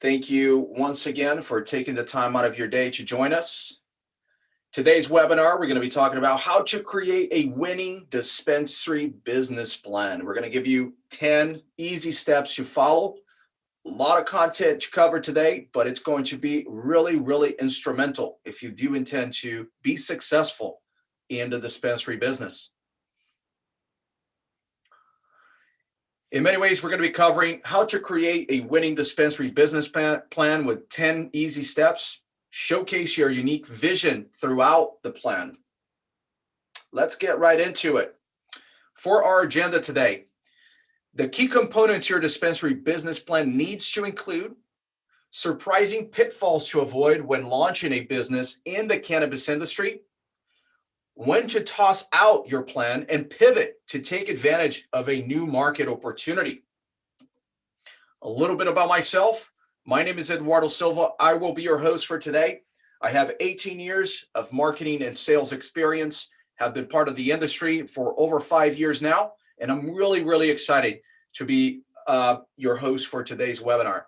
Thank you once again for taking the time out of your day to join us. Today's webinar, we're going to be talking about how to create a winning dispensary business plan. We're going to give you 10 easy steps to follow. A lot of content to cover today, but it's going to be really instrumental if you do intend to be successful in the dispensary business. In many ways, we're going to be covering how to create a winning dispensary business plan with 10 easy steps. Showcase your unique vision throughout the plan. Let's get right into it. For our agenda today, the key components your dispensary business plan needs to include surprising pitfalls to avoid when launching a business in the cannabis industry, when to toss out your plan and pivot to take advantage of a new market opportunity. A little bit about myself. My name is Eduardo Silva. I will be your host for today. I have 18 years of marketing and sales experience, have been part of the industry for over 5 years now, and I'm really excited to be your host for today's webinar.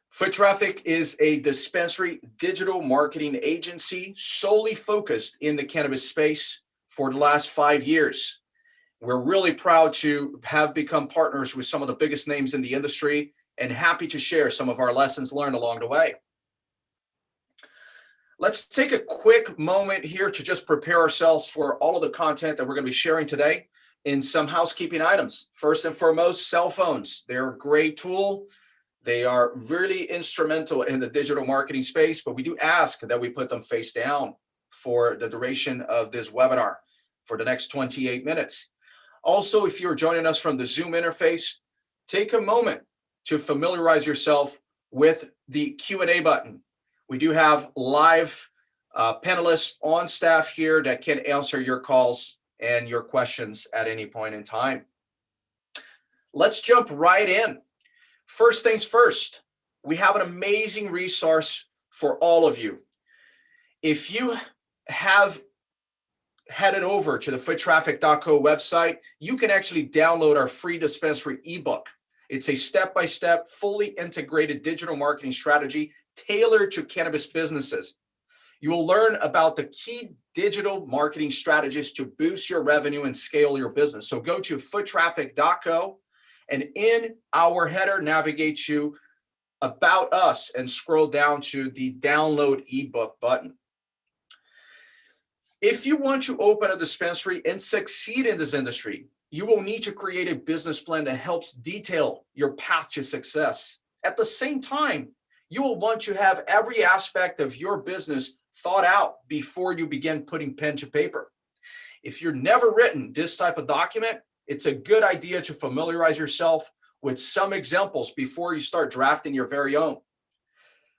Foot Traffic is a dispensary digital marketing agency solely focused in the cannabis space for the last 5 years. We're really proud to have become partners with some of the biggest names in the industry and happy to share some of our lessons learned along the way. Let's take a quick moment here to just prepare ourselves for all of the content that we're going to be sharing today in some housekeeping items. First and foremost, cell phones. They're a great tool. They are really instrumental in the digital marketing space, but we do ask that we put them face down for the duration of this webinar for the next 28 minutes. Also, if you're joining us from the Zoom interface, take a moment to familiarize yourself with the Q&A button. We do have live panelists on staff here that can answer your calls and your questions at any point in time. Let's jump right in. First things first, we have an amazing resource for all of you. If you have headed over to the foottraffic.co website, you can actually download our free dispensary ebook. It's a step-by-step, fully integrated digital marketing strategy tailored to cannabis businesses. You will learn about the key digital marketing strategies to boost your revenue and scale your business. So go to foottraffic.co. And in our header, navigate to About Us and scroll down to the Download ebook button. If you want to open a dispensary and succeed in this industry, you will need to create a business plan that helps detail your path to success. At the same time, you will want to have every aspect of your business thought out before you begin putting pen to paper. If you've never written this type of document, it's a good idea to familiarize yourself with some examples before you start drafting your very own.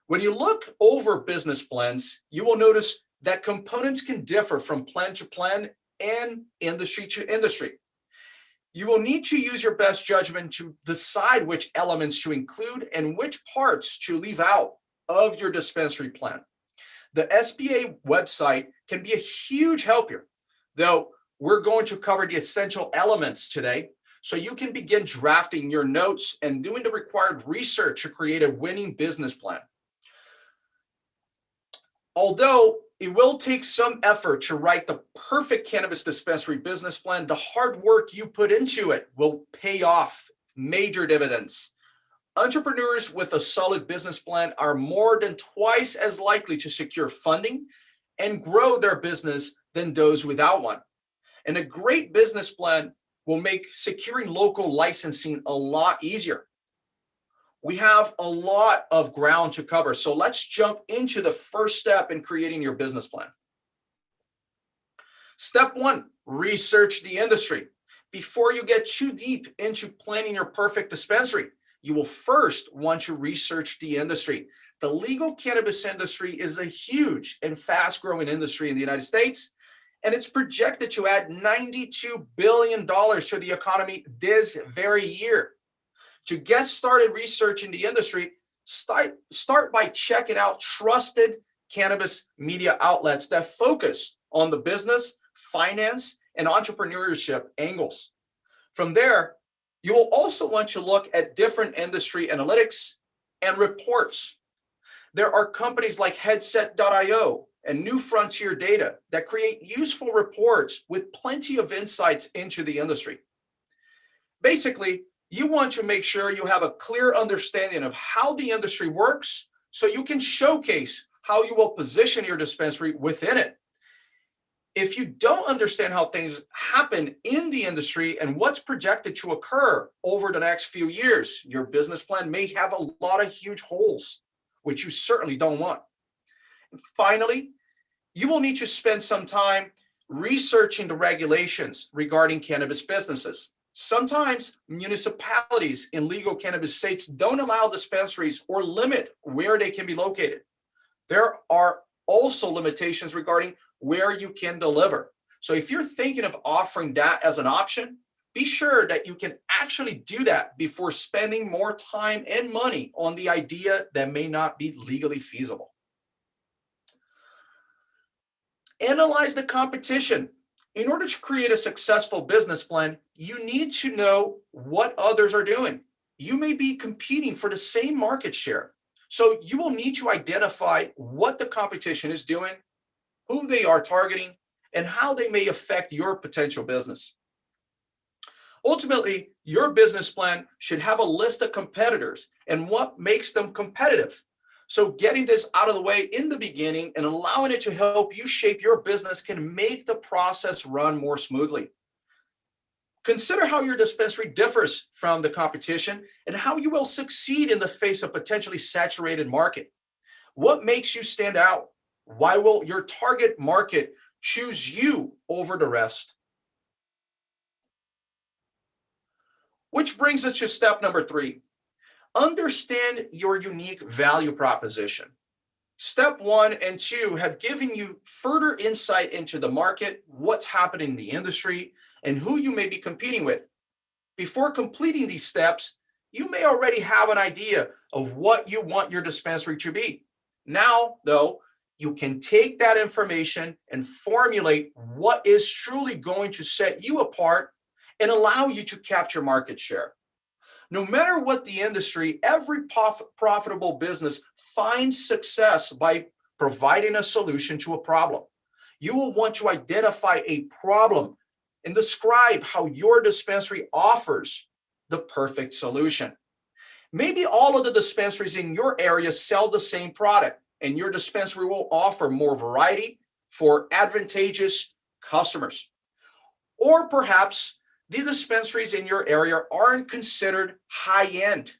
When you look over business plans, you will notice that components can differ from plan to plan and industry to industry. You will need to use your best judgment to decide which elements to include and which parts to leave out of your dispensary plan. The SBA website can be a huge help here, though we're going to cover the essential elements today so you can begin drafting your notes and doing the required research to create a winning business plan. Although it will take some effort to write the perfect cannabis dispensary business plan, the hard work you put into it will pay off major dividends. Entrepreneurs with a solid business plan are more than twice as likely to secure funding and grow their business than those without one. And a great business plan will make securing local licensing a lot easier. We have a lot of ground to cover, so let's jump into the first step in creating your business plan. Step one, research the industry. Before you get too deep into planning your perfect dispensary, you will first want to research the industry. The legal cannabis industry is a huge and fast-growing industry in the United States, and it's projected to add $92 billion to the economy this very year. To get started researching the industry, start by checking out trusted cannabis media outlets that focus on the business, finance, and entrepreneurship angles. From there, you will also want to look at different industry analytics and reports. There are companies like Headset.io and New Frontier Data that create useful reports with plenty of insights into the industry. Basically, you want to make sure you have a clear understanding of how the industry works so you can showcase how you will position your dispensary within it. If you don't understand how things happen in the industry and what's projected to occur over the next few years, your business plan may have a lot of huge holes, which you certainly don't want. And finally, you will need to spend some time researching the regulations regarding cannabis businesses. Sometimes municipalities in legal cannabis states don't allow dispensaries or limit where they can be located. There are also limitations regarding where you can deliver. So if you're thinking of offering that as an option, be sure that you can actually do that before spending more time and money on the idea that may not be legally feasible. Analyze the competition. In order to create a successful business plan, you need to know what others are doing. You may be competing for the same market share. So you will need to identify what the competition is doing, who they are targeting, and how they may affect your potential business. Ultimately, your business plan should have a list of competitors and what makes them competitive. So getting this out of the way in the beginning and allowing it to help you shape your business can make the process run more smoothly. Consider how your dispensary differs from the competition and how you will succeed in the face of potentially saturated market. What makes you stand out? Why will your target market choose you over the rest? Which brings us to step number 3. Understand your unique value proposition. Step 1 and 2 have given you further insight into the market, what's happening in the industry, and who you may be competing with. Before completing these steps, you may already have an idea of what you want your dispensary to be. Now, though, you can take that information and formulate what is truly going to set you apart and allow you to capture market share. No matter what the industry, every profitable business finds success by providing a solution to a problem. You will want to identify a problem and describe how your dispensary offers the perfect solution. Maybe all of the dispensaries in your area sell the same product, and your dispensary will offer more variety for advantageous customers. Or perhaps the dispensaries in your area aren't considered high-end,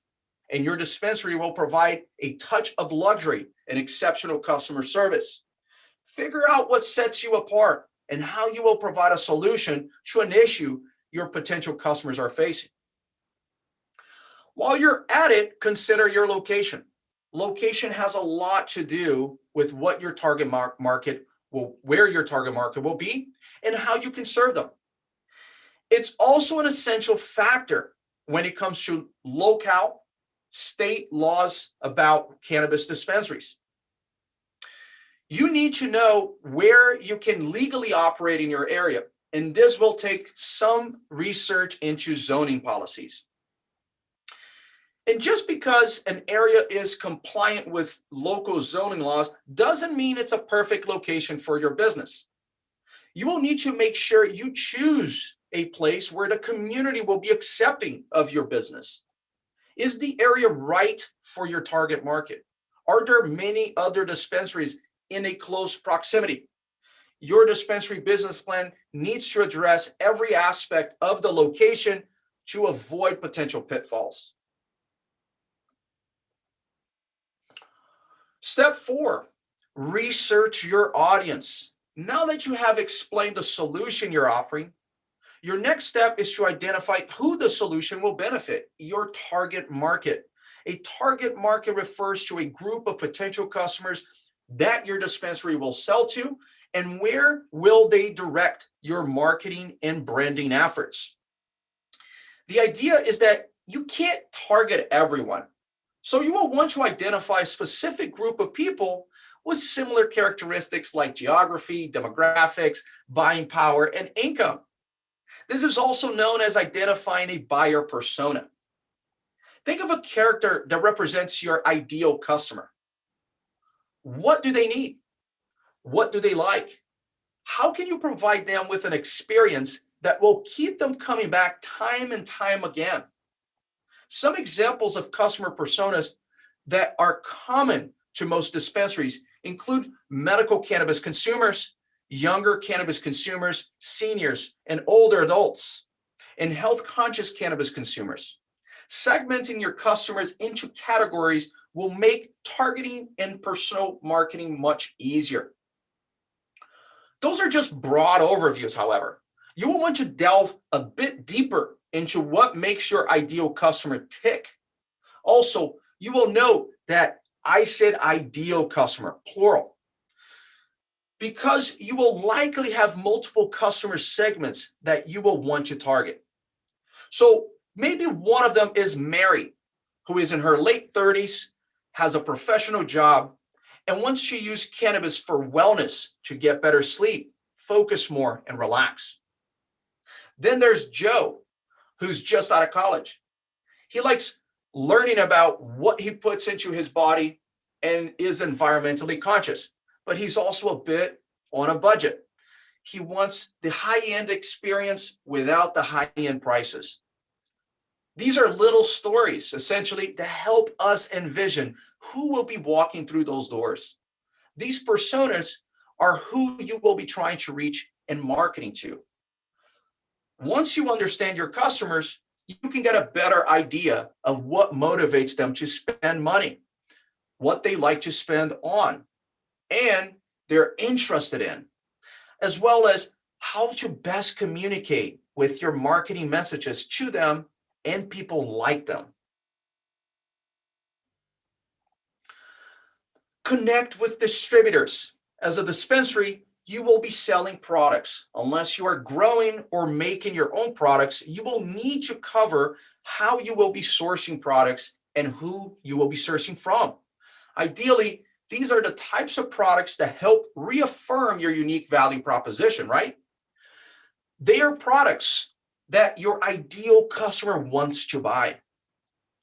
and your dispensary will provide a touch of luxury and exceptional customer service. Figure out what sets you apart and how you will provide a solution to an issue your potential customers are facing. While you're at it, consider your location. Location has a lot to do with what your target market will, where your target market will be, and how you can serve them. It's also an essential factor when it comes to locale, state laws about cannabis dispensaries. You need to know where you can legally operate in your area, and this will take some research into zoning policies. And just because an area is compliant with local zoning laws doesn't mean it's a perfect location for your business. You will need to make sure you choose a place where the community will be accepting of your business. Is the area right for your target market? Are there many other dispensaries in a close proximity? Your dispensary business plan needs to address every aspect of the location to avoid potential pitfalls. Step 4, research your audience. Now that you have explained the solution you're offering, your next step is to identify who the solution will benefit, your target market. A target market refers to a group of potential customers that your dispensary will sell to, and where will they direct your marketing and branding efforts. The idea is that you can't target everyone. So you will want to identify a specific group of people with similar characteristics like geography, demographics, buying power, and income. This is also known as identifying a buyer persona. Think of a character that represents your ideal customer. What do they need? What do they like? How can you provide them with an experience that will keep them coming back time and time again? Some examples of customer personas that are common to most dispensaries include medical cannabis consumers, younger cannabis consumers, seniors, and older adults, and health conscious cannabis consumers. Segmenting your customers into categories will make targeting and personal marketing much easier. Those are just broad overviews, however. You will want to delve a bit deeper into what makes your ideal customer tick. Also, you will note that I said ideal customer, plural, because you will likely have multiple customer segments that you will want to target. So maybe one of them is Mary, who is in her late 30s, has a professional job, and wants to use cannabis for wellness to get better sleep, focus more, and relax. Then there's Joe, who's just out of college. He likes learning about what he puts into his body and is environmentally conscious, but he's also a bit on a budget. He wants the high-end experience without the high-end prices. These are little stories, essentially, to help us envision who will be walking through those doors. These personas are who you will be trying to reach and marketing to. Once you understand your customers, you can get a better idea of what motivates them to spend money, what they like to spend on, and they're interested in, as well as how to best communicate with your marketing messages to them and people like them. Connect with distributors. As a dispensary, you will be selling products. Unless you are growing or making your own products, you will need to cover how you will be sourcing products and who you will be sourcing from. Ideally, these are the types of products that help reaffirm your unique value proposition, right? They are products that your ideal customer wants to buy.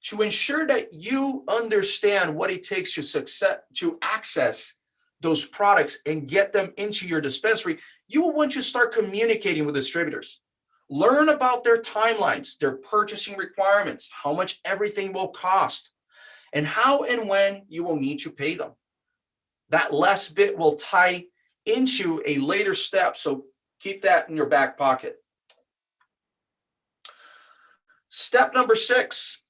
To ensure that you understand what it takes to access those products and get them into your dispensary, you will want to start communicating with distributors. Learn about their timelines, their purchasing requirements, how much everything will cost, and how and when you will need to pay them. That last bit will tie into a later step, so keep that in your back pocket. Step number 6,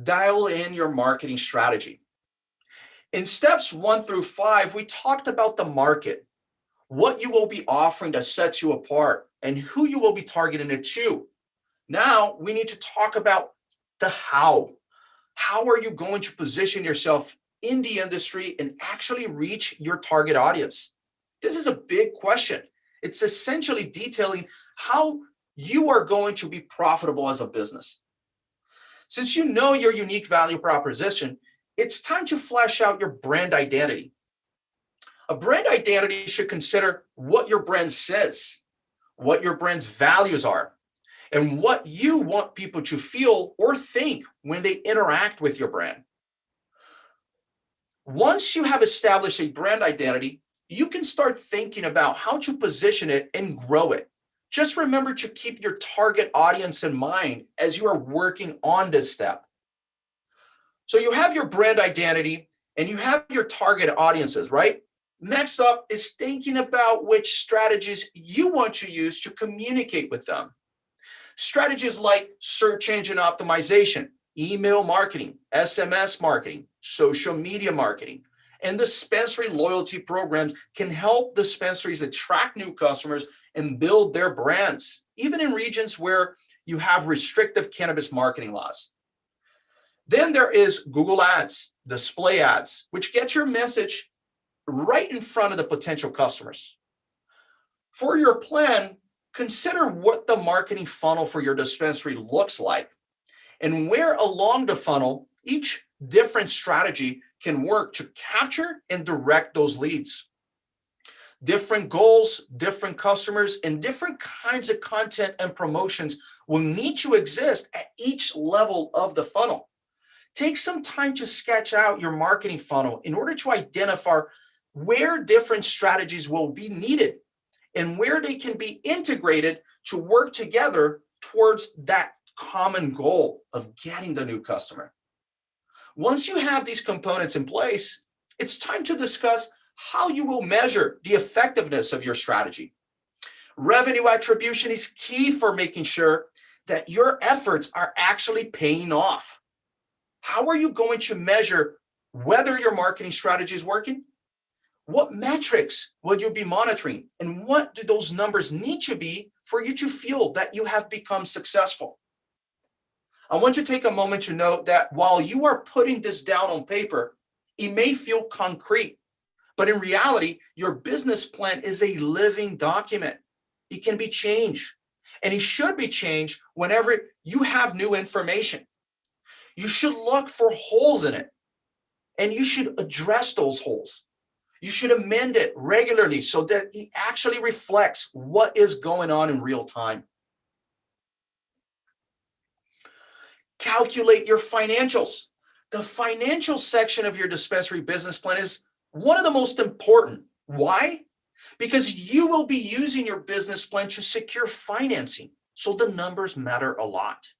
dial in your marketing strategy. In steps 1 through 5, we talked about the market, what you will be offering that sets you apart, and who you will be targeting it to. Now we need to talk about the how. How are you going to position yourself in the industry and actually reach your target audience? This is a big question. It's essentially detailing how you are going to be profitable as a business. Since you know your unique value proposition, it's time to flesh out your brand identity. A brand identity should consider what your brand says, what your brand's values are, and what you want people to feel or think when they interact with your brand. Once you have established a brand identity, you can start thinking about how to position it and grow it. Just remember to keep your target audience in mind as you are working on this step. So you have your brand identity and you have your target audiences, right? Next up is thinking about which strategies you want to use to communicate with them. Strategies like search engine optimization, email marketing, SMS marketing, social media marketing, and dispensary loyalty programs can help dispensaries attract new customers and build their brands, even in regions where you have restrictive cannabis marketing laws. Then there is Google Ads, display ads, which get your message right in front of the potential customers. For your plan, consider what the marketing funnel for your dispensary looks like and where along the funnel each different strategy can work to capture and direct those leads. Different goals, different customers, and different kinds of content and promotions will need to exist at each level of the funnel. Take some time to sketch out your marketing funnel in order to identify where different strategies will be needed and where they can be integrated to work together towards that common goal of getting the new customer. Once you have these components in place, it's time to discuss how you will measure the effectiveness of your strategy. Revenue attribution is key for making sure that your efforts are actually paying off. How are you going to measure whether your marketing strategy is working? What metrics will you be monitoring? And what do those numbers need to be for you to feel that you have become successful? I want to take a moment to note that while you are putting this down on paper, it may feel concrete, but in reality, your business plan is a living document. It can be changed, and it should be changed whenever you have new information. You should look for holes in it, and you should address those holes. You should amend it regularly so that it actually reflects what is going on in real time. Calculate your financials. The financial section of your dispensary business plan is one of the most important. Why? Because you will be using your business plan to secure financing, so the numbers matter a lot.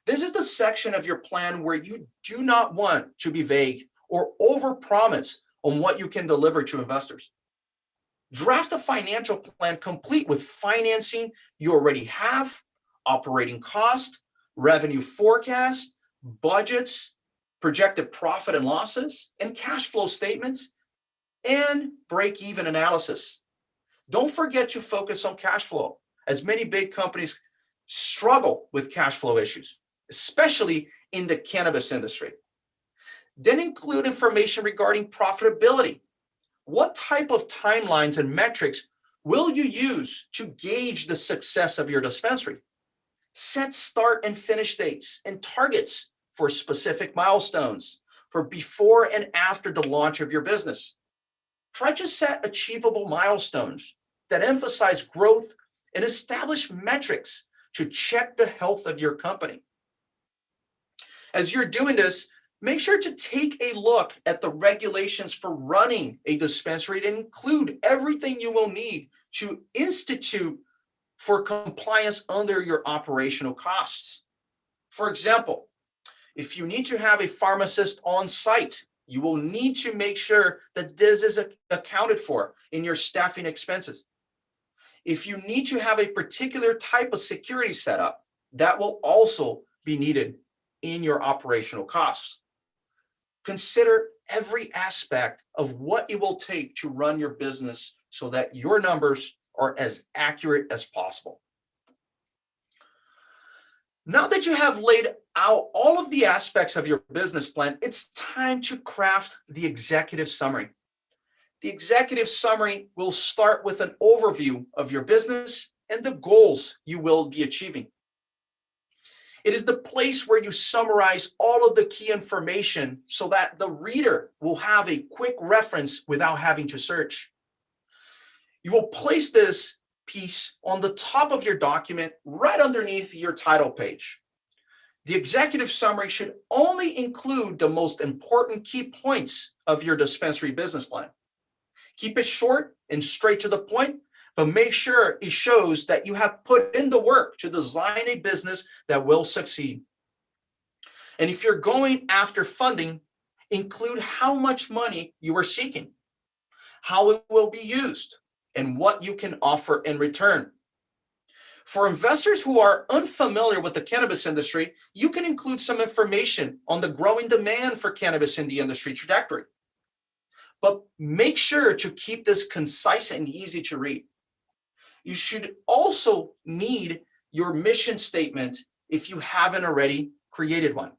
This is the section of your plan where you do not want to be vague or overpromise on what you can deliver to investors. Draft a financial plan complete with financing you already have, operating cost, revenue forecast, budgets, projected profit and losses, and cash flow statements, and break-even analysis. Don't forget to focus on cash flow, as many big companies struggle with cash flow issues, especially in the cannabis industry. Then include information regarding profitability. What type of timelines and metrics will you use to gauge the success of your dispensary? Set start and finish dates and targets for specific milestones for before and after the launch of your business. Try to set achievable milestones that emphasize growth and establish metrics to check the health of your company. As you're doing this, make sure to take a look at the regulations for running a dispensary and include everything you will need to institute for compliance under your operational costs. For example, if you need to have a pharmacist on site, you will need to make sure that this is accounted for in your staffing expenses. If you need to have a particular type of security setup, that will also be needed in your operational costs. Consider every aspect of what it will take to run your business so that your numbers are as accurate as possible. Now that you have laid out all of the aspects of your business plan, it's time to craft the executive summary. The executive summary will start with an overview of your business and the goals you will be achieving. It is the place where you summarize all of the key information so that the reader will have a quick reference without having to search. You will place this piece on the top of your document right underneath your title page. The executive summary should only include the most important key points of your dispensary business plan. Keep it short and straight to the point, but make sure it shows that you have put in the work to design a business that will succeed. And if you're going after funding, include how much money you are seeking, how it will be used, and what you can offer in return. For investors who are unfamiliar with the cannabis industry, you can include some information on the growing demand for cannabis in the industry trajectory. But make sure to keep this concise and easy to read. You should also need your mission statement if you haven't already created one.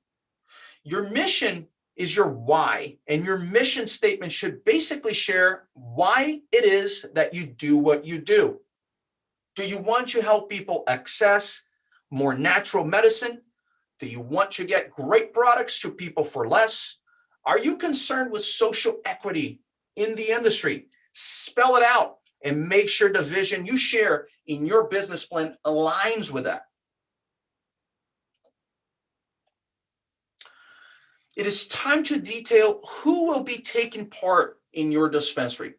Your mission is your why, and your mission statement should basically share why it is that you do what you do. Do you want to help people access more natural medicine? Do you want to get great products to people for less? Are you concerned with social equity in the industry? Spell it out and make sure the vision you share in your business plan aligns with that. It is time to detail who will be taking part in your dispensary.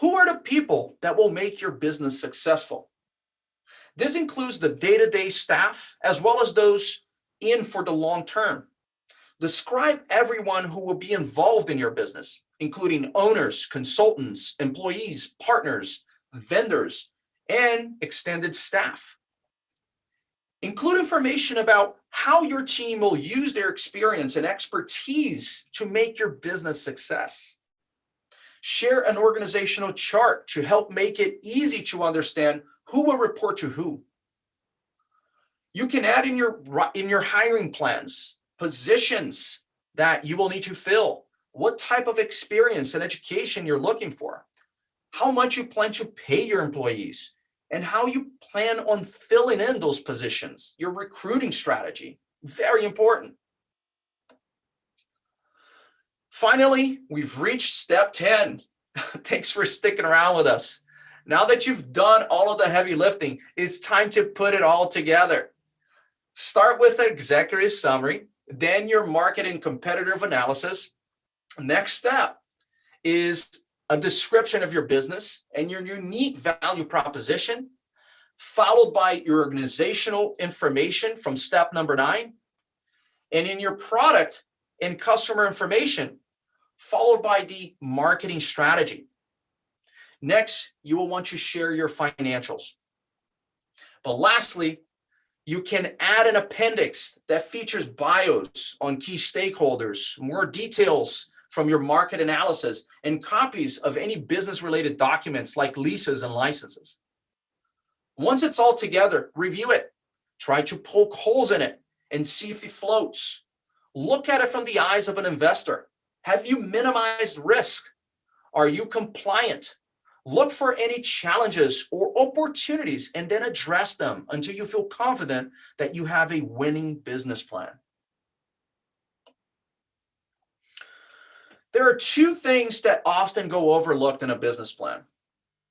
Who are the people that will make your business successful? This includes the day-to-day staff as well as those in for the long term. Describe everyone who will be involved in your business, including owners, consultants, employees, partners, vendors, and extended staff. Include information about how your team will use their experience and expertise to make your business success. Share an organizational chart to help make it easy to understand who will report to who. You can add in your hiring plans positions that you will need to fill, what type of experience and education you're looking for, how much you plan to pay your employees, and how you plan on filling in those positions, your recruiting strategy. Very important. Finally, we've reached step 10. Thanks for sticking around with us. Now that you've done all of the heavy lifting, it's time to put it all together. Start with an executive summary, then your market and competitive analysis. Next step is a description of your business and your unique value proposition, followed by your organizational information from step number 9, and in your product and customer information, followed by the marketing strategy. Next, you will want to share your financials. But lastly, you can add an appendix that features bios on key stakeholders, more details from your market analysis, and copies of any business-related documents like leases and licenses. Once it's all together, review it. Try to poke holes in it and see if it floats. Look at it from the eyes of an investor. Have you minimized risk? Are you compliant? Look for any challenges or opportunities and then address them until you feel confident that you have a winning business plan. There are 2 things that often go overlooked in a business plan.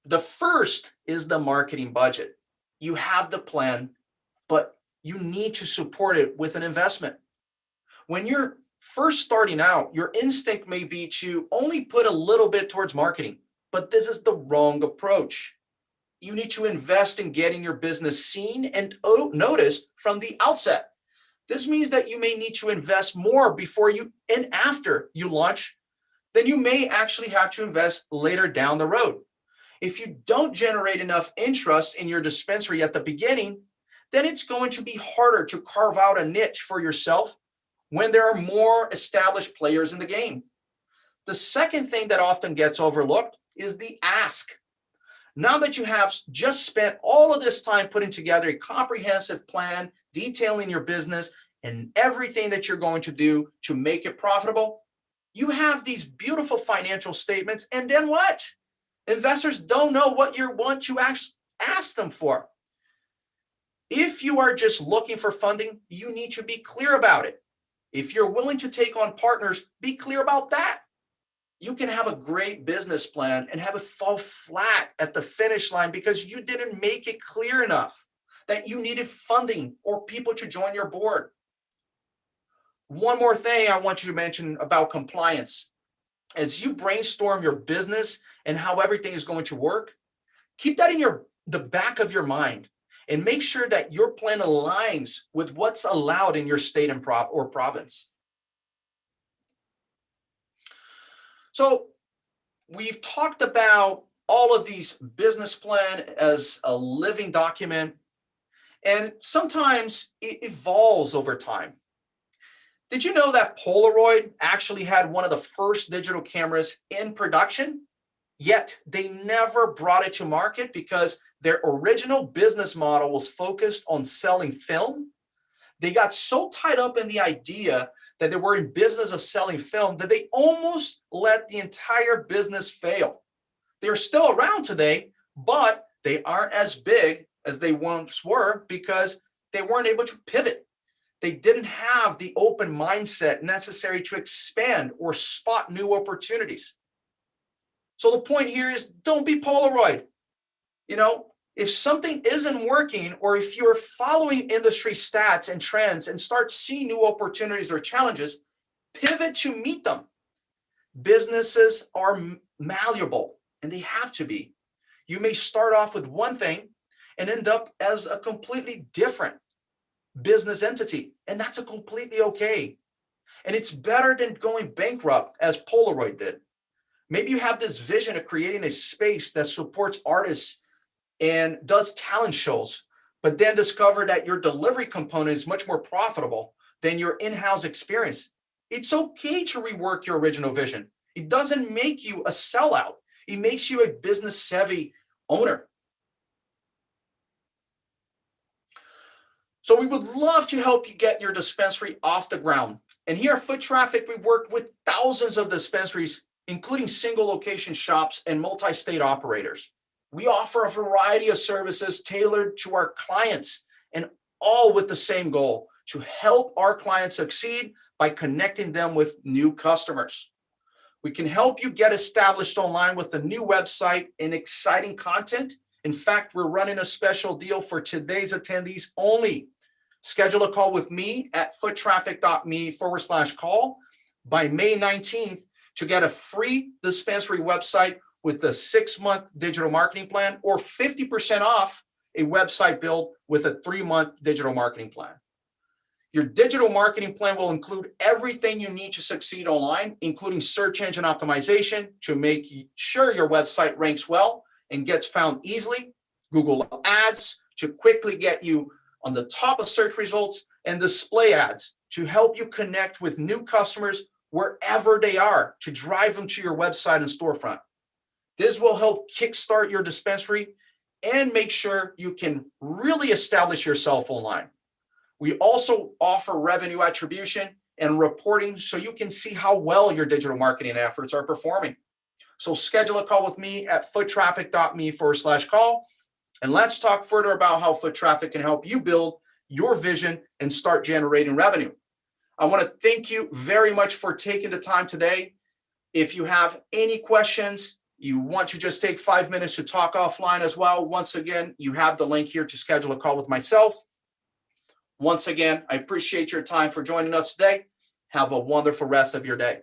The first is the marketing budget. You have the plan, but you need to support it with an investment. When you're first starting out, your instinct may be to only put a little bit towards marketing. But this is the wrong approach. You need to invest in getting your business seen and noticed from the outset. This means that you may need to invest more before you and after you launch than you may actually have to invest later down the road. If you don't generate enough interest in your dispensary at the beginning, then it's going to be harder to carve out a niche for yourself when there are more established players in the game. The second thing that often gets overlooked is the ask. Now that you have just spent all of this time putting together a comprehensive plan, detailing your business and everything that you're going to do to make it profitable, you have these beautiful financial statements, and then what? Investors don't know what you want to ask them for. If you are just looking for funding, you need to be clear about it. If you're willing to take on partners, be clear about that. You can have a great business plan and have it fall flat at the finish line because you didn't make it clear enough that you needed funding or people to join your board. One more thing I want you to mention about compliance. As you brainstorm your business and how everything is going to work, keep that in the back of your mind and make sure that your plan aligns with what's allowed in your state and or province. So we've talked about all of these business plan as a living document, and sometimes it evolves over time. Did you know that Polaroid actually had one of the first digital cameras in production? Yet they never brought it to market because their original business model was focused on selling film. They got so tied up in the idea that they were in business of selling film that they almost let the entire business fail. They're still around today, but they aren't as big as they once were because they weren't able to pivot. They didn't have the open mindset necessary to expand or spot new opportunities. So the point here is don't be Polaroid. If something isn't working, or if you're following industry stats and trends and start seeing new opportunities or challenges, Pivot to meet them. Businesses are malleable, and they have to be. You may start off with one thing and end up as a completely different business entity, and that's a completely okay. And it's better than going bankrupt as Polaroid did. Maybe you have this vision of creating a space that supports artists and does talent shows, but then discover that your delivery component is much more profitable than your in-house experience. It's okay to rework your original vision. It doesn't make you a sellout. It makes you a business savvy owner. So we would love to help you get your dispensary off the ground. And here at Foot Traffic, we work with thousands of dispensaries, including single location shops and multi-state operators. We offer a variety of services tailored to our clients, and all with the same goal: to help our clients succeed by connecting them with new customers. We can help you get established online with a new website and exciting content. In fact, we're running a special deal for today's attendees only. Schedule a call with me at foottraffic.me/call by May 19th to get a free dispensary website with a 6-month digital marketing plan, or 50% off a website build with a 3-month digital marketing plan. Your digital marketing plan will include everything you need to succeed online, including search engine optimization to make sure your website ranks well and gets found easily, Google Ads to quickly get you on the top of search results, and display ads to help you connect with new customers wherever they are to drive them to your website and storefront. This will help kickstart your dispensary and make sure you can really establish yourself online. We also offer revenue attribution and reporting so you can see how well your digital marketing efforts are performing. So schedule a call with me at foottraffic.me/call. And let's talk further about how Foot Traffic can help you build your vision and start generating revenue. I want to thank you very much for taking the time today. If you have any questions, you want to just take 5 minutes to talk offline as well, once again, you have the link here to schedule a call with myself. Once again, I appreciate your time for joining us today. Have a wonderful rest of your day.